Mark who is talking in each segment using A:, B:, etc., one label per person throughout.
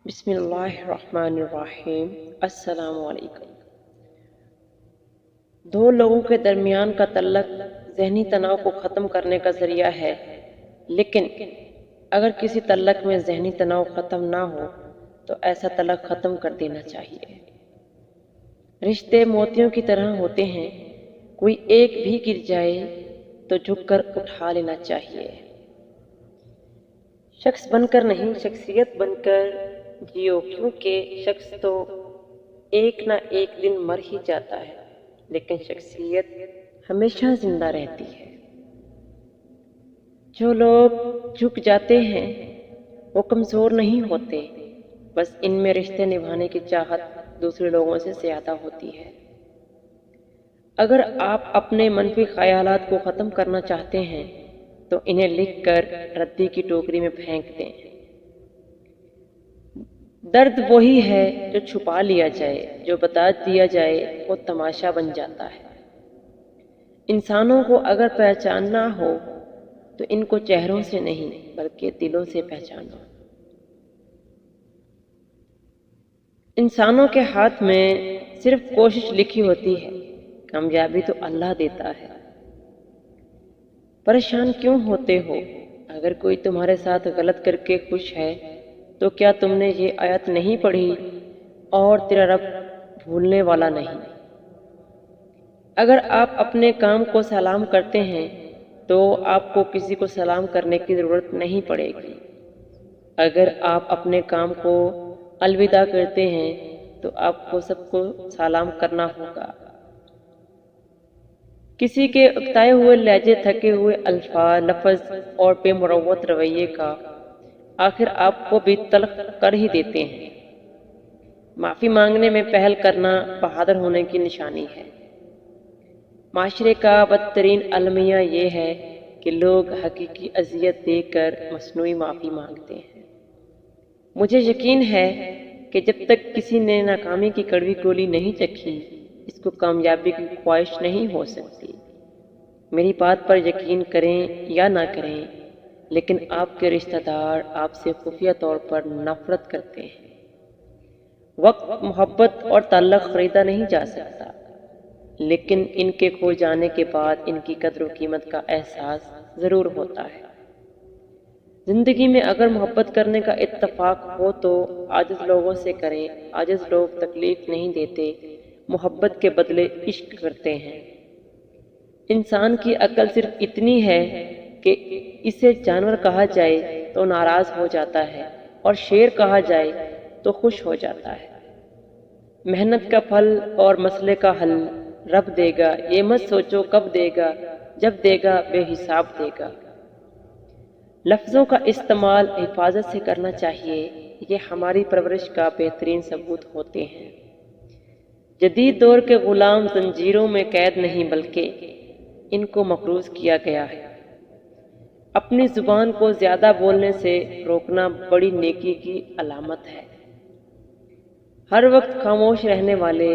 A: بسم اللہ الرحمن الرحیم۔ السلام علیکم۔ دو لوگوں کے درمیان کا تعلق ذہنی تناؤ کو ختم کرنے کا ذریعہ ہے، لیکن اگر کسی تعلق میں ذہنی تناؤ ختم نہ ہو تو ایسا تعلق ختم کر دینا چاہیے۔ رشتے موتیوں کی طرح ہوتے ہیں، کوئی ایک بھی گر جائے تو جھک کر اٹھا لینا چاہیے۔ شخص بن کر نہیں، شخصیت بن کر جیو، کیونکہ شخص تو ایک نہ ایک دن مر ہی جاتا ہے، لیکن شخصیت ہمیشہ زندہ رہتی ہے۔ جو لوگ جھک جاتے ہیں وہ کمزور نہیں ہوتے، بس ان میں رشتے نبھانے کی چاہت دوسرے لوگوں سے زیادہ ہوتی ہے۔ اگر آپ اپنے منفی خیالات کو ختم کرنا چاہتے ہیں تو انہیں لکھ کر ردی کی ٹوکری میں پھینک دیں۔ درد وہی ہے جو چھپا لیا جائے، جو بتا دیا جائے وہ تماشا بن جاتا ہے۔ انسانوں کو اگر پہچاننا ہو تو ان کو چہروں سے نہیں بلکہ دلوں سے پہچانو۔ انسانوں کے ہاتھ میں صرف کوشش لکھی ہوتی ہے، کامیابی تو اللہ دیتا ہے۔ پریشان کیوں ہوتے ہو؟ اگر کوئی تمہارے ساتھ غلط کر کے خوش ہے تو کیا تم نے یہ آیت نہیں پڑھی، اور تیرا رب بھولنے والا نہیں؟ اگر آپ اپنے کام کو سلام کرتے ہیں تو آپ کو کسی کو سلام کرنے کی ضرورت نہیں پڑے گی۔ اگر آپ اپنے کام کو الوداع کرتے ہیں تو آپ کو سب کو سلام کرنا ہوگا۔ کسی کے اکتائے ہوئے لہجے، تھکے ہوئے الفاظ، لفظ اور بے مروت رویے کا آخر آپ کو بھی تلخ کر ہی دیتے ہیں۔ معافی مانگنے میں پہل کرنا بہادر ہونے کی نشانی ہے۔ معاشرے کا بدترین المیہ یہ ہے کہ لوگ حقیقی اذیت دے کر مصنوعی معافی مانگتے ہیں۔ مجھے یقین ہے کہ جب تک کسی نے ناکامی کی کڑوی گولی نہیں چکھی، اس کو کامیابی کی خواہش نہیں ہو سکتی۔ میری بات پر یقین کریں یا نہ کریں، لیکن آپ کے رشتہ دار آپ سے خفیہ طور پر نفرت کرتے ہیں۔ وقت، محبت اور تعلق خریدا نہیں جا سکتا، لیکن ان کے کھو جانے کے بعد ان کی قدر و قیمت کا احساس ضرور ہوتا ہے۔ زندگی میں اگر محبت کرنے کا اتفاق ہو تو عاجز لوگوں سے کریں۔ عاجز لوگ تکلیف نہیں دیتے، محبت کے بدلے عشق کرتے ہیں۔ انسان کی عقل صرف اتنی ہے کہ اسے جانور کہا جائے تو ناراض ہو جاتا ہے اور شیر کہا جائے تو خوش ہو جاتا ہے۔ محنت کا پھل اور مسئلے کا حل رب دے گا، یہ مت سوچو کب دے گا، جب دے گا بے حساب دے گا۔ لفظوں کا استعمال حفاظت سے کرنا چاہیے، یہ ہماری پرورش کا بہترین ثبوت ہوتے ہیں۔ جدید دور کے غلام زنجیروں میں قید نہیں بلکہ ان کو مقروض کیا گیا ہے۔ اپنی زبان کو زیادہ بولنے سے روکنا بڑی نیکی کی علامت ہے۔ ہر وقت خاموش رہنے والے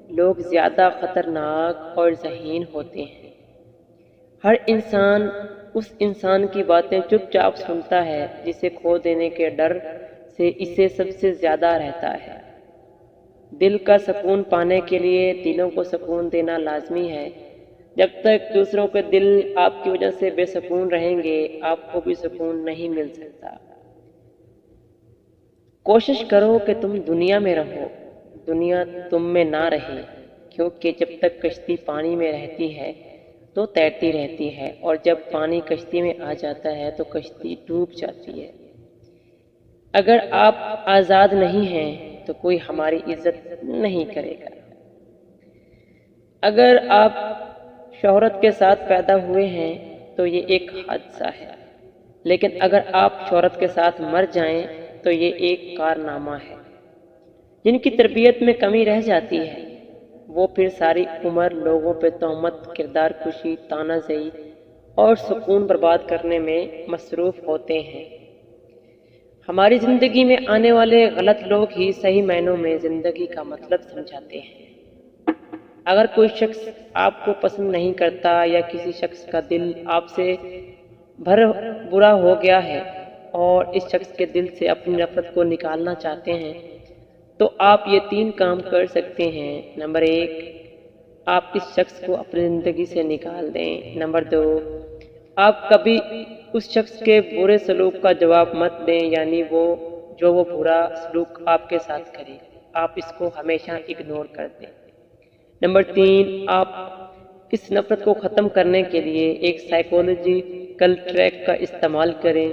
A: لوگ زیادہ خطرناک اور ذہین ہوتے ہیں۔ ہر انسان اس انسان کی باتیں چپ چاپ سنتا ہے جسے کھو دینے کے ڈر سے اسے سب سے زیادہ رہتا ہے۔ دل کا سکون پانے کے لیے دلوں کو سکون دینا لازمی ہے۔ جب تک دوسروں کے دل آپ کی وجہ سے بے سکون رہیں گے، آپ کو بھی سکون نہیں مل سکتا۔ کوشش کرو کہ تم دنیا میں رہو، دنیا تم میں نہ رہے، کیونکہ جب تک کشتی پانی میں رہتی ہے تو تیرتی رہتی ہے، اور جب پانی کشتی میں آ جاتا ہے تو کشتی ڈوب جاتی ہے۔ اگر آپ آزاد نہیں ہیں تو کوئی ہماری عزت نہیں کرے گا۔ اگر آپ شہرت کے ساتھ پیدا ہوئے ہیں تو یہ ایک حادثہ ہے، لیکن اگر آپ شہرت کے ساتھ مر جائیں تو یہ ایک کارنامہ ہے۔ جن کی تربیت میں کمی رہ جاتی ہے وہ پھر ساری عمر لوگوں پہ تہمت، کردار کشی، طعنہ زنی اور سکون برباد کرنے میں مصروف ہوتے ہیں۔ ہماری زندگی میں آنے والے غلط لوگ ہی صحیح معنوں میں زندگی کا مطلب سمجھاتے ہیں۔ اگر کوئی شخص آپ کو پسند نہیں کرتا یا کسی شخص کا دل آپ سے برا ہو گیا ہے اور اس شخص کے دل سے اپنی نفرت کو نکالنا چاہتے ہیں تو آپ یہ 3 کام کر سکتے ہیں۔ نمبر 1، آپ اس شخص کو اپنی زندگی سے نکال دیں۔ نمبر 2، آپ کبھی اس شخص کے برے سلوک کا جواب مت دیں، یعنی وہ برا سلوک آپ کے ساتھ کرے آپ اس کو ہمیشہ اگنور کر دیں۔ نمبر 3، آپ اس نفرت کو ختم کرنے کے لیے ایک سائیکولوجیکل ٹریک کا استعمال کریں۔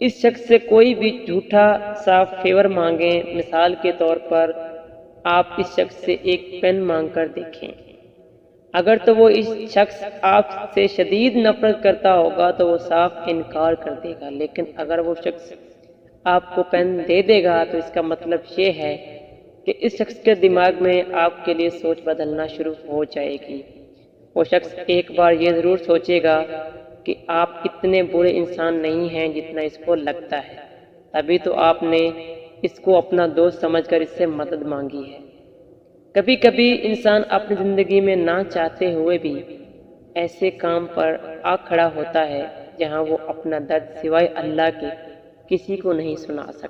A: اس شخص سے کوئی بھی جھوٹا سا فیور مانگیں، مثال کے طور پر آپ اس شخص سے ایک پین مانگ کر دیکھیں۔ اگر تو وہ اس شخص آپ سے شدید نفرت کرتا ہوگا تو وہ صاف انکار کر دے گا، لیکن اگر وہ شخص آپ کو پین دے دے گا تو اس کا مطلب یہ ہے کہ اس شخص کے دماغ میں آپ کے لیے سوچ بدلنا شروع ہو جائے گی۔ وہ شخص ایک بار یہ ضرور سوچے گا کہ آپ اتنے برے انسان نہیں ہیں جتنا اس کو لگتا ہے، تبھی تو آپ نے اس کو اپنا دوست سمجھ کر اس سے مدد مانگی ہے۔ کبھی کبھی انسان اپنی زندگی میں نہ چاہتے ہوئے بھی ایسے کام پر آ کھڑا ہوتا ہے جہاں وہ اپنا درد سوائے اللہ کے کسی کو نہیں سنا سکتا۔